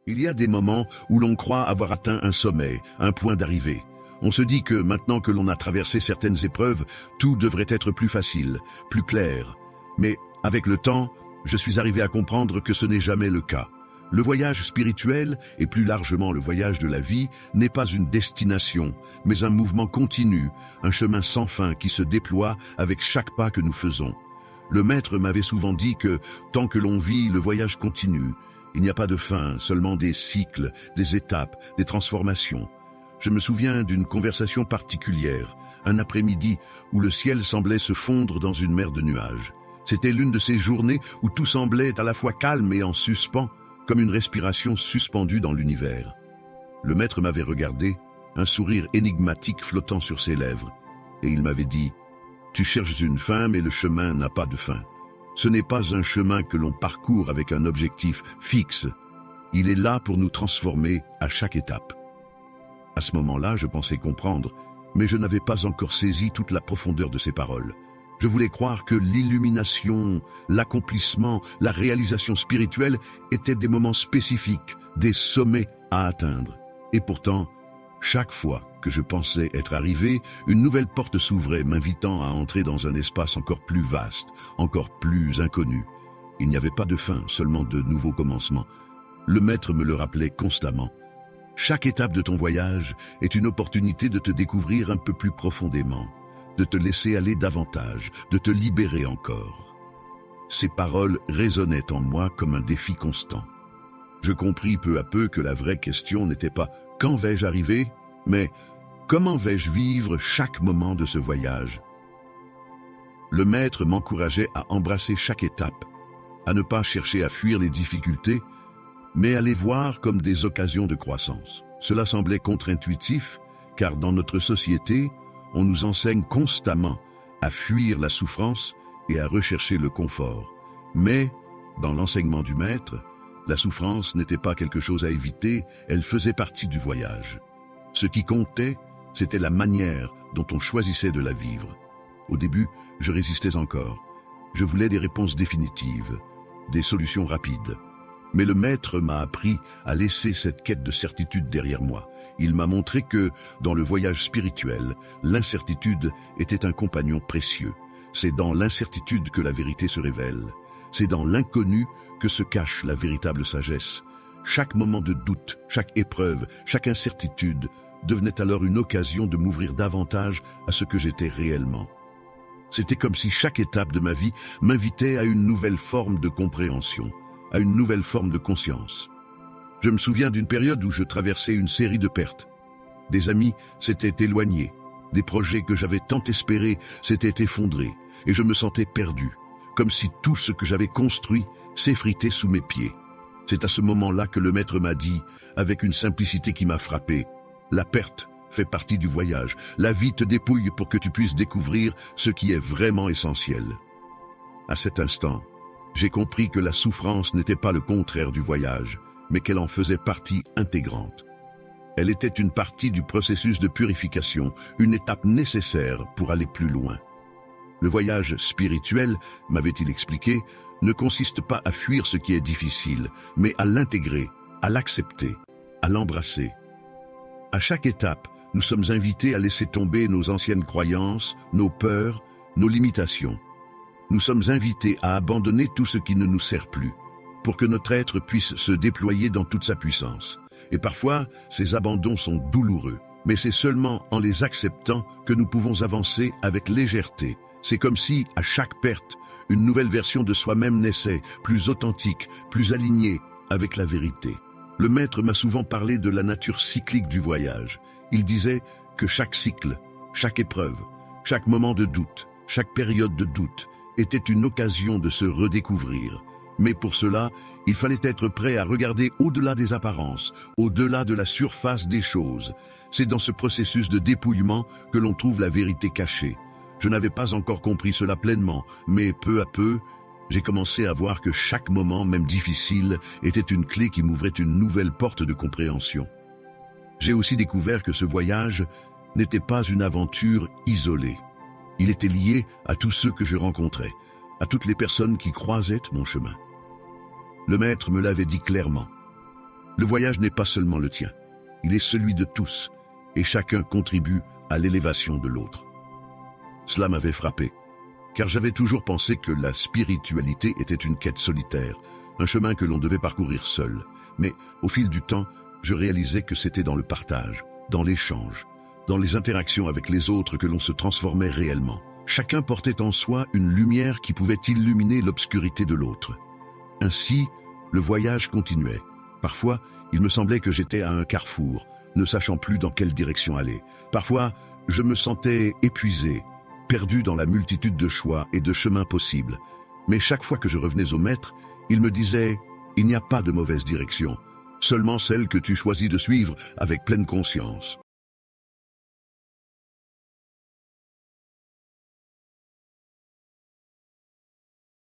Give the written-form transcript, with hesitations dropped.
Il y a des moments où l'on croit avoir atteint un sommet, un point d'arrivée. On se dit que maintenant que l'on a traversé certaines épreuves, tout devrait être plus facile, plus clair. Mais avec le temps, je suis arrivé à comprendre que ce n'est jamais le cas. Le voyage spirituel, et plus largement le voyage de la vie, n'est pas une destination, mais un mouvement continu, un chemin sans fin qui se déploie avec chaque pas que nous faisons. Le maître m'avait souvent dit que, tant que l'on vit, le voyage continue. Il n'y a pas de fin, seulement des cycles, des étapes, des transformations. Je me souviens d'une conversation particulière, un après-midi où le ciel semblait se fondre dans une mer de nuages. C'était l'une de ces journées où tout semblait à la fois calme et en suspens, comme une respiration suspendue dans l'univers. Le maître m'avait regardé, un sourire énigmatique flottant sur ses lèvres, et il m'avait dit « Tu cherches une fin, mais le chemin n'a pas de fin. Ce n'est pas un chemin que l'on parcourt avec un objectif fixe. Il est là pour nous transformer à chaque étape. » À ce moment-là, je pensais comprendre, mais je n'avais pas encore saisi toute la profondeur de ces paroles. Je voulais croire que l'illumination, l'accomplissement, la réalisation spirituelle étaient des moments spécifiques, des sommets à atteindre. Et pourtant, chaque fois que je pensais être arrivé, une nouvelle porte s'ouvrait, m'invitant à entrer dans un espace encore plus vaste, encore plus inconnu. Il n'y avait pas de fin, seulement de nouveaux commencements. Le maître me le rappelait constamment. Chaque étape de ton voyage est une opportunité de te découvrir un peu plus profondément, de te laisser aller davantage, de te libérer encore. Ces paroles résonnaient en moi comme un défi constant. Je compris peu à peu que la vraie question n'était pas « quand vais-je arriver ?», mais « comment vais-je vivre chaque moment de ce voyage ?» Le maître m'encourageait à embrasser chaque étape, à ne pas chercher à fuir les difficultés, mais à les voir comme des occasions de croissance. Cela semblait contre-intuitif, car dans notre société, on nous enseigne constamment à fuir la souffrance et à rechercher le confort. Mais, dans l'enseignement du maître, la souffrance n'était pas quelque chose à éviter, elle faisait partie du voyage. Ce qui comptait, c'était la manière dont on choisissait de la vivre. Au début, je résistais encore. Je voulais des réponses définitives, des solutions rapides. Mais le maître m'a appris à laisser cette quête de certitude derrière moi. Il m'a montré que, dans le voyage spirituel, l'incertitude était un compagnon précieux. C'est dans l'incertitude que la vérité se révèle. C'est dans l'inconnu que se cache la véritable sagesse. Chaque moment de doute, chaque épreuve, chaque incertitude devenait alors une occasion de m'ouvrir davantage à ce que j'étais réellement. C'était comme si chaque étape de ma vie m'invitait à une nouvelle forme de compréhension, à une nouvelle forme de conscience. Je me souviens d'une période où je traversais une série de pertes. Des amis s'étaient éloignés, des projets que j'avais tant espérés s'étaient effondrés, et je me sentais perdu, comme si tout ce que j'avais construit s'effritait sous mes pieds. C'est à ce moment-là que le maître m'a dit, avec une simplicité qui m'a frappé, « La perte fait partie du voyage. La vie te dépouille pour que tu puisses découvrir ce qui est vraiment essentiel. » À cet instant, j'ai compris que la souffrance n'était pas le contraire du voyage, mais qu'elle en faisait partie intégrante. Elle était une partie du processus de purification, une étape nécessaire pour aller plus loin. Le voyage spirituel, m'avait-il expliqué, ne consiste pas à fuir ce qui est difficile, mais à l'intégrer, à l'accepter, à l'embrasser. À chaque étape, nous sommes invités à laisser tomber nos anciennes croyances, nos peurs, nos limitations. Nous sommes invités à abandonner tout ce qui ne nous sert plus, pour que notre être puisse se déployer dans toute sa puissance. Et parfois, ces abandons sont douloureux, mais c'est seulement en les acceptant que nous pouvons avancer avec légèreté. C'est comme si, à chaque perte, une nouvelle version de soi-même naissait, plus authentique, plus alignée avec la vérité. Le maître m'a souvent parlé de la nature cyclique du voyage. Il disait que chaque cycle, chaque épreuve, chaque moment de doute, chaque période de doute, était une occasion de se redécouvrir. Mais pour cela, il fallait être prêt à regarder au-delà des apparences, au-delà de la surface des choses. C'est dans ce processus de dépouillement que l'on trouve la vérité cachée. Je n'avais pas encore compris cela pleinement, mais peu à peu, j'ai commencé à voir que chaque moment, même difficile, était une clé qui m'ouvrait une nouvelle porte de compréhension. J'ai aussi découvert que ce voyage n'était pas une aventure isolée. Il était lié à tous ceux que je rencontrais, à toutes les personnes qui croisaient mon chemin. Le maître me l'avait dit clairement. Le voyage n'est pas seulement le tien, il est celui de tous, et chacun contribue à l'élévation de l'autre. Cela m'avait frappé, car j'avais toujours pensé que la spiritualité était une quête solitaire, un chemin que l'on devait parcourir seul. Mais au fil du temps, je réalisais que c'était dans le partage, dans l'échange, dans les interactions avec les autres que l'on se transformait réellement. Chacun portait en soi une lumière qui pouvait illuminer l'obscurité de l'autre. Ainsi, le voyage continuait. Parfois, il me semblait que j'étais à un carrefour, ne sachant plus dans quelle direction aller. Parfois, je me sentais épuisé, perdu dans la multitude de choix et de chemins possibles. Mais chaque fois que je revenais au maître, il me disait « Il n'y a pas de mauvaise direction, seulement celle que tu choisis de suivre avec pleine conscience. »